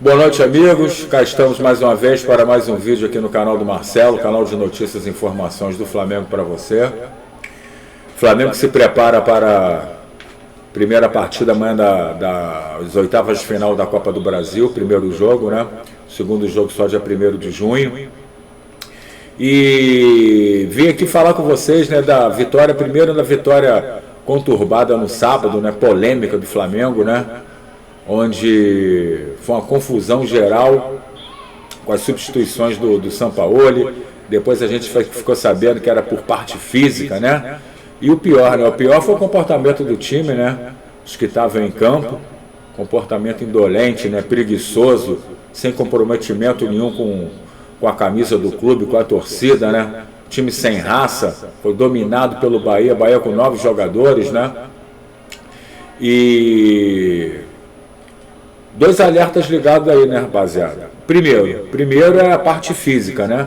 Boa noite, amigos. Cá estamos mais uma vez para mais um vídeo aqui no canal do Marcelo, canal de notícias e informações do Flamengo para você. Flamengo se prepara para a primeira partida amanhã das oitavas de final da Copa do Brasil, primeiro jogo, né? Segundo jogo só dia 1º de junho. E vim aqui falar com vocês, né, da vitória, primeiro da vitória conturbada no sábado, né, polêmica do Flamengo, né? Onde foi uma confusão geral com as substituições do Sampaoli. Depois a gente ficou sabendo que era por parte física, né? E o pior, né? O pior foi o comportamento do time, né? Os que estavam em campo, comportamento indolente, né? Preguiçoso, sem comprometimento nenhum com a camisa do clube, com a torcida, né? Time sem raça, foi dominado pelo Bahia com 9 jogadores, né? E dois alertas ligados aí, né, rapaziada? Primeiro é a parte física, né?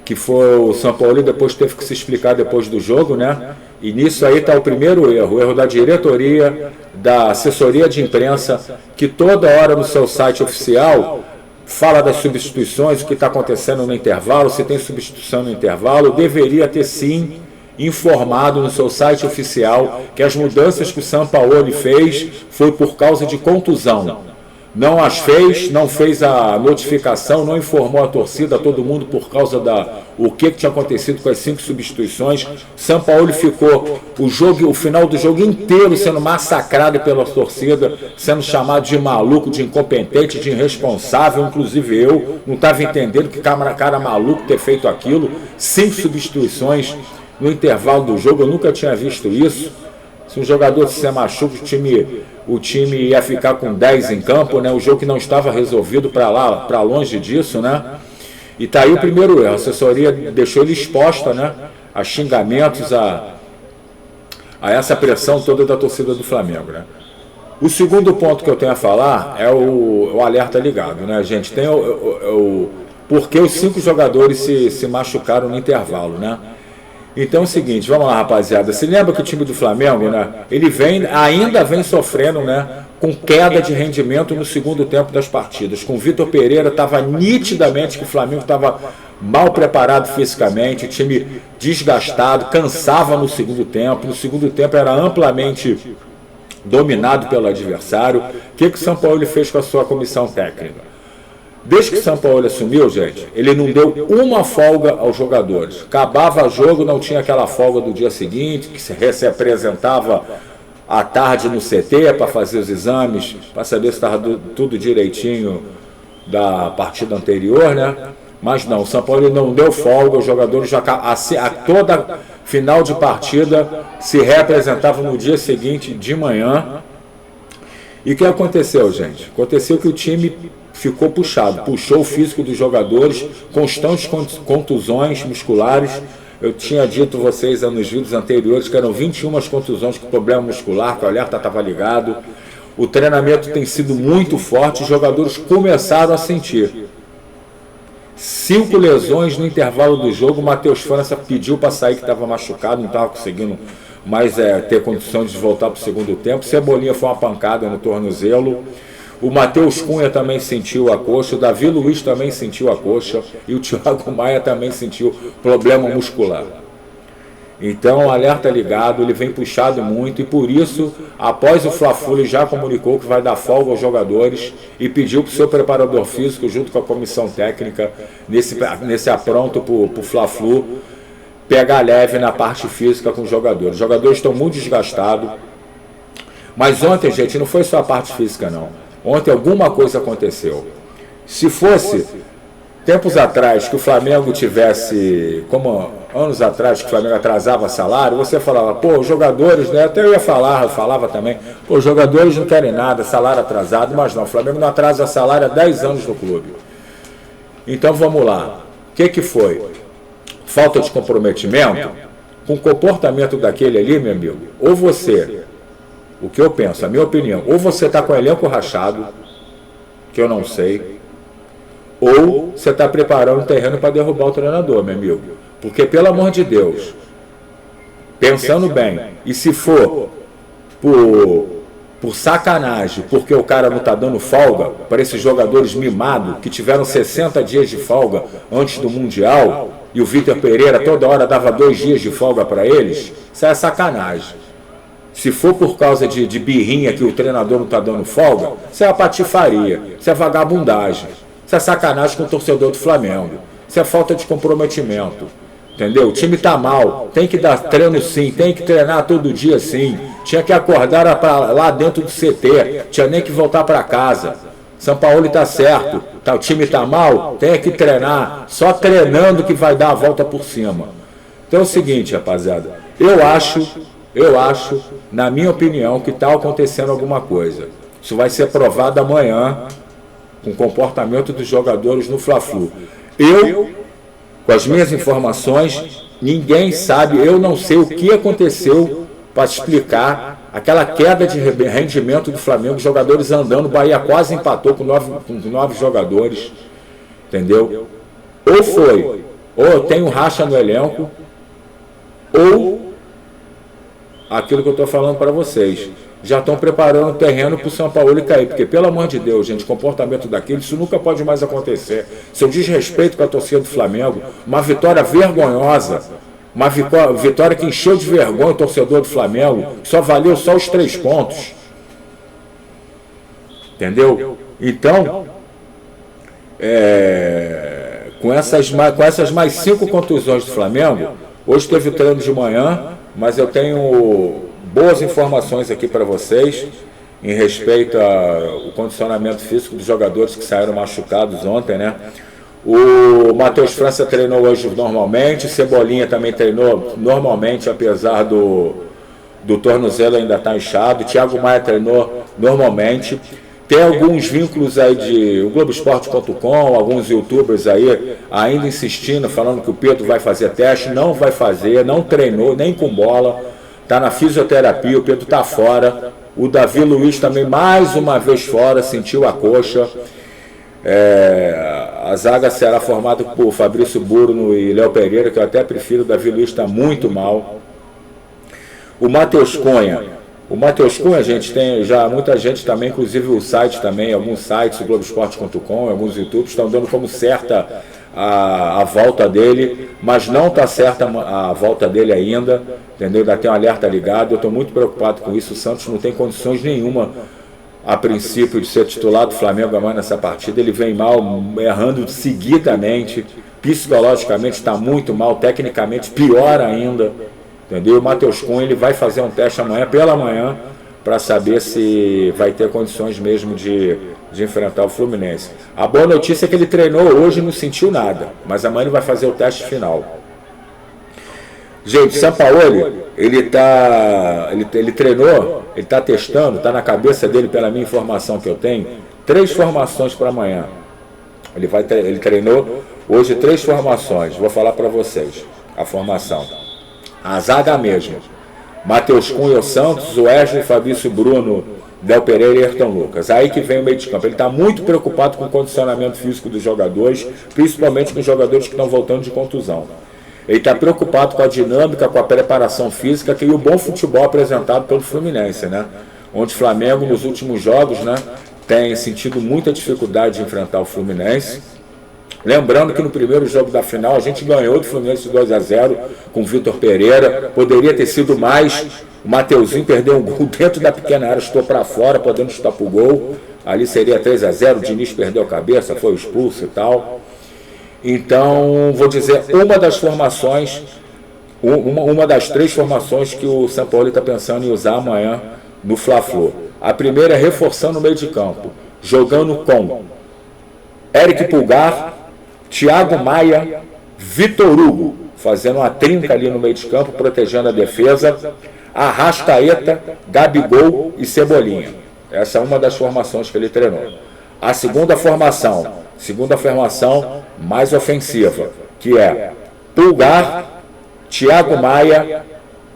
Que foi o Sampaoli, depois teve que se explicar depois do jogo, né? E nisso aí está o primeiro erro, o erro da diretoria, da assessoria de imprensa, que toda hora no seu site oficial fala das substituições, o que está acontecendo no intervalo, se tem substituição no intervalo. Deveria ter sim informado no seu site oficial que as mudanças que o Sampaoli fez foi por causa de contusão. Não as fez, não fez a notificação, não informou a torcida, todo mundo, por causa o que tinha acontecido com as 5 substituições. Sampaoli ficou o final do jogo inteiro sendo massacrado pela torcida, sendo chamado de maluco, de incompetente, de irresponsável. Inclusive eu não estava entendendo que cara maluco ter feito aquilo. 5 substituições no intervalo do jogo, eu nunca tinha visto isso. Se um jogador se machuca, o time ia ficar com 10 em campo, né? O jogo que não estava resolvido para longe disso, né? E tá aí o primeiro erro. A assessoria deixou ele exposta, né? A xingamentos, a essa pressão toda da torcida do Flamengo, né? O segundo ponto que eu tenho a falar é o alerta ligado, né, gente? Tem porque os 5 jogadores se machucaram no intervalo, né? Então é o seguinte, vamos lá, rapaziada. Se lembra que o time do Flamengo, né? Ele ainda vem sofrendo, né? Com queda de rendimento no segundo tempo das partidas. Com o Vitor Pereira, estava nitidamente que o Flamengo estava mal preparado fisicamente, o time desgastado, cansava no segundo tempo. No segundo tempo era amplamente dominado pelo adversário. O que o Sampaoli fez com a sua comissão técnica? Desde que o Sampaoli assumiu, gente, ele não deu uma folga aos jogadores. Acabava o jogo, não tinha aquela folga do dia seguinte, que se apresentava à tarde no CT para fazer os exames, para saber se estava tudo direitinho da partida anterior, né? Mas não, o Sampaoli não deu folga, os jogadores já a toda final de partida se representavam no dia seguinte de manhã. E o que aconteceu, gente? Aconteceu que o time ficou puxado, puxou o físico dos jogadores, constantes contusões musculares. Eu tinha dito a vocês nos vídeos anteriores que eram 21 contusões com problema muscular, que o alerta estava ligado. O treinamento tem sido muito forte, os jogadores começaram a sentir. 5 lesões no intervalo do jogo. O Matheus França pediu para sair, que estava machucado, não estava conseguindo mais ter condição de voltar para o segundo tempo. Cebolinha foi uma pancada no tornozelo. O Matheus Cunha também sentiu a coxa, o Davi Luiz também sentiu a coxa e o Thiago Maia também sentiu problema muscular. Então, o alerta ligado, ele vem puxado muito e por isso, após o Fla-Flu, ele já comunicou que vai dar folga aos jogadores e pediu para o seu preparador físico, junto com a comissão técnica, nesse apronto para o Fla-Flu, pegar leve na parte física com os jogadores. Os jogadores estão muito desgastados, mas ontem, gente, não foi só a parte física, não. Ontem alguma coisa aconteceu. Se fosse tempos atrás que o Flamengo tivesse, como anos atrás que o Flamengo atrasava salário, você falava, pô, os jogadores, né? Até eu falava também, pô, os jogadores não querem nada, salário atrasado, mas não, o Flamengo não atrasa salário há 10 anos no clube. Então vamos lá. O que foi? Falta de comprometimento? Com o comportamento daquele ali, meu amigo, ou você... O que eu penso, a minha opinião, ou você está com o elenco rachado, que eu não sei, ou você está preparando o terreno para derrubar o treinador, meu amigo. Porque, pelo amor de Deus, pensando bem, e se for por por sacanagem, porque o cara não está dando folga para esses jogadores mimados que tiveram 60 dias de folga antes do Mundial, e o Vitor Pereira toda hora dava 2 dias de folga para eles, isso é sacanagem. Se for por causa de birrinha que o treinador não está dando folga, isso é patifaria, isso é vagabundagem, isso é sacanagem com o torcedor do Flamengo, isso é falta de comprometimento. Entendeu? O time tá mal, tem que dar treino sim, tem que treinar todo dia sim. Tinha que acordar lá dentro do CT, tinha nem que voltar para casa. São Paulo tá certo, o time tá mal, tem que treinar, só treinando que vai dar a volta por cima. Então é o seguinte, rapaziada, eu acho, na minha opinião, que está acontecendo alguma coisa. Isso vai ser provado amanhã com o comportamento dos jogadores no Fla-Flu. Com as minhas informações, ninguém sabe, eu não sei o que aconteceu para explicar aquela queda de rendimento do Flamengo, os jogadores andando, o Bahia quase empatou com 9 jogadores, entendeu? Ou tem um racha no elenco, ou aquilo que eu estou falando para vocês, já estão preparando o terreno para o São Paulo cair, porque pelo amor de Deus, gente, comportamento daquele, isso nunca pode mais acontecer. Isso é um desrespeito com a torcida do Flamengo, uma vitória vergonhosa, uma vitória que encheu de vergonha o torcedor do Flamengo, que só valeu só os 3 pontos. Entendeu? Então, com essas mais 5 contusões do Flamengo, hoje teve o treino de manhã, mas eu tenho boas informações aqui para vocês em respeito ao condicionamento físico dos jogadores que saíram machucados ontem, né? O Matheus França treinou hoje normalmente, Cebolinha também treinou normalmente, apesar do tornozelo ainda estar inchado, Thiago Maia treinou normalmente. Tem alguns vínculos aí de o Globoesporte.com, alguns youtubers aí ainda insistindo, falando que o Pedro vai fazer teste, não vai fazer, não treinou, nem com bola. Está na fisioterapia, o Pedro está fora. O Davi Luiz também mais uma vez fora, sentiu a coxa. A zaga será formada por Fabrício Burno e Léo Pereira, que eu até prefiro. O Davi Luiz está muito mal. O Matheus Cunha, gente, tem já muita gente também, inclusive o site também, alguns sites, o Globoesporte.com, alguns YouTubes estão dando como certa a volta dele, mas não está certa a volta dele ainda, entendeu? Ainda tem um alerta ligado, eu estou muito preocupado com isso. O Santos não tem condições nenhuma, a princípio, de ser titular do Flamengo amanhã nessa partida. Ele vem mal, errando seguidamente, psicologicamente está muito mal, tecnicamente pior ainda, entendeu? O Matheus Cunha, ele vai fazer um teste amanhã, pela manhã, para saber se vai ter condições mesmo de enfrentar o Fluminense. A boa notícia é que ele treinou hoje e não sentiu nada, mas amanhã ele vai fazer o teste final. Gente, Sampaoli, ele treinou, ele está testando, está na cabeça dele, pela minha informação que eu tenho, 3 formações para amanhã. Ele treinou hoje 3 formações, vou falar para vocês a formação. A zaga mesmo, Matheus Cunha, o Santos, o Wesley, Fabrício Bruno, Léo Pereira e Ayrton Lucas. Aí que vem o meio de campo. Ele está muito preocupado com o condicionamento físico dos jogadores, principalmente com os jogadores que estão voltando de contusão. Ele está preocupado com a dinâmica, com a preparação física e o bom futebol apresentado pelo Fluminense, né? Onde o Flamengo, nos últimos jogos, né, tem sentido muita dificuldade de enfrentar o Fluminense. Lembrando que no primeiro jogo da final a gente ganhou do Fluminense 2-0 com o Vitor Pereira. Poderia ter sido mais. O Mateuzinho perdeu um gol dentro da pequena área, chutou para fora, podendo chutar para o gol. Ali seria 3-0. O Diniz perdeu a cabeça, foi expulso e tal. Então, vou dizer, uma das formações, uma das 3 formações que o São Paulo está pensando em usar amanhã no Fla-Flu. A primeira é reforçando o meio de campo, jogando com Eric Pulgar, Thiago Maia, Vitor Hugo, fazendo uma trinca ali no meio de campo, protegendo a defesa, Arrascaeta, Gabigol e Cebolinha. Essa é uma das formações que ele treinou. A segunda formação mais ofensiva, que é Pulgar, Thiago Maia,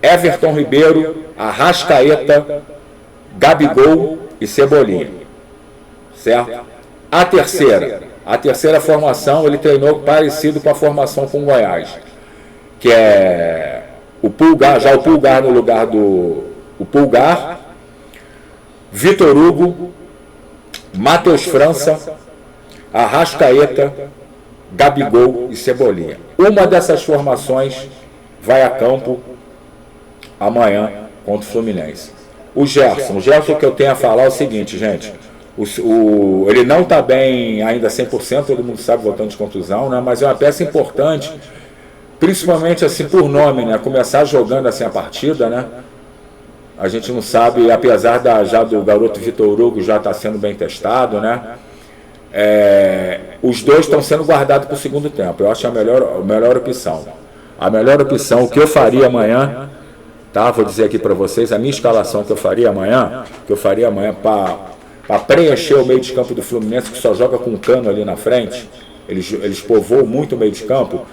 Everton Ribeiro, Arrascaeta, Gabigol e Cebolinha. Certo? A terceira formação, ele treinou parecido com a formação com o Goiás, que é o Pulgar no lugar do Pulgar, Vitor Hugo, Matheus França, Arrascaeta, Gabigol e Cebolinha. Uma dessas formações vai a campo amanhã contra o Fluminense. O Gerson que eu tenho a falar é o seguinte, gente. Ele não está bem ainda 100%, todo mundo sabe, voltando de contusão, né? Mas é uma peça importante, principalmente assim por nome, né? Começar jogando assim a partida, né? A gente não sabe, apesar já do garoto Vitor Hugo já estar sendo bem testado, né? Os dois estão sendo guardados para o segundo tempo. Eu acho a melhor opção. A melhor opção, o que eu faria amanhã, tá? Vou dizer aqui para vocês, a minha escalação que eu faria amanhã para preencher o meio de campo do Fluminense, que só joga com o Cano ali na frente. Eles povoam muito o meio de campo.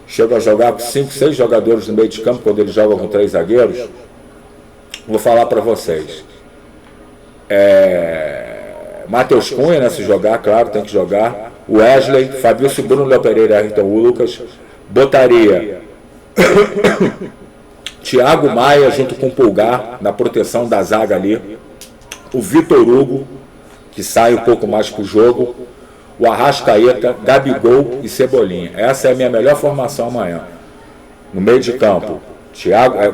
Chegam a jogar com 5, 6 jogadores no meio de campo, quando eles jogam com 3 zagueiros. Vou falar para vocês. Matheus Cunha, né, se jogar, claro, tem que jogar. Wesley, Fabrício, Bruno, Léo Pereira, Ayrton Lucas. Botaria Thiago Maia junto com o Pulgar na proteção da zaga ali. O Vitor Hugo, que sai um pouco mais para o jogo. O Arrascaeta, Gabigol e Cebolinha. Essa é a minha melhor formação amanhã. No meio de campo,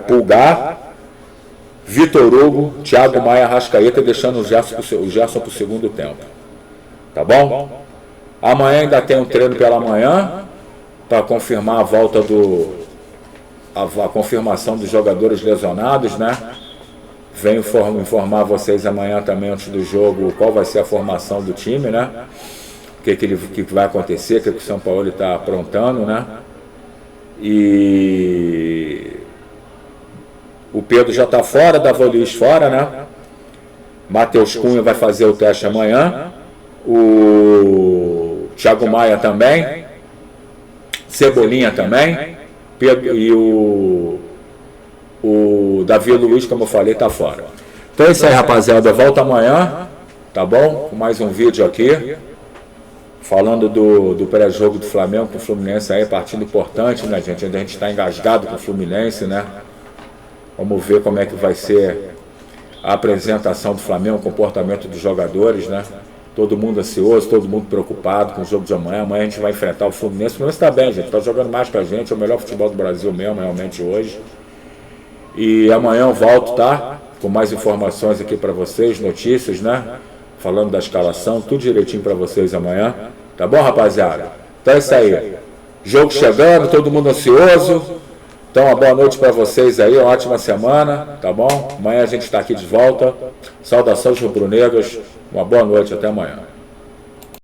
Pulgar, Vitor Hugo, Thiago Maia, Arrascaeta, deixando o Gerson para o segundo tempo. Tá bom? Amanhã ainda tem um treino pela manhã para confirmar a volta a confirmação dos jogadores lesionados, né? Venho informar vocês amanhã também, antes do jogo, qual vai ser a formação do time, né? O que vai acontecer, o que o São Paulo está aprontando, né? E o Pedro já está fora, Davi Luiz fora, né? Matheus Cunha vai fazer o teste amanhã. O Thiago Maia também. Cebolinha também. Pedro, e o Davi Luiz, como eu falei, está fora. Então é isso aí, rapaziada. Volta amanhã, tá bom? Com mais um vídeo aqui, falando do pré-jogo do Flamengo com o Fluminense aí, partido importante, né, gente? A gente está engasgado com o Fluminense, né? Vamos ver como é que vai ser a apresentação do Flamengo, o comportamento dos jogadores, né? Todo mundo ansioso, todo mundo preocupado com o jogo de amanhã. Amanhã a gente vai enfrentar o Fluminense. O Fluminense está bem, gente. Está jogando mais que a gente. É o melhor futebol do Brasil mesmo, realmente, hoje. E amanhã eu volto, tá? Com mais informações aqui para vocês, notícias, né? Falando da escalação, tudo direitinho para vocês amanhã. Tá bom, rapaziada? Então é isso aí. Jogo chegando, todo mundo ansioso. Então, uma boa noite para vocês aí, uma ótima semana, tá bom? Amanhã a gente está aqui de volta. Saudações rubro-negras, uma boa noite, até amanhã.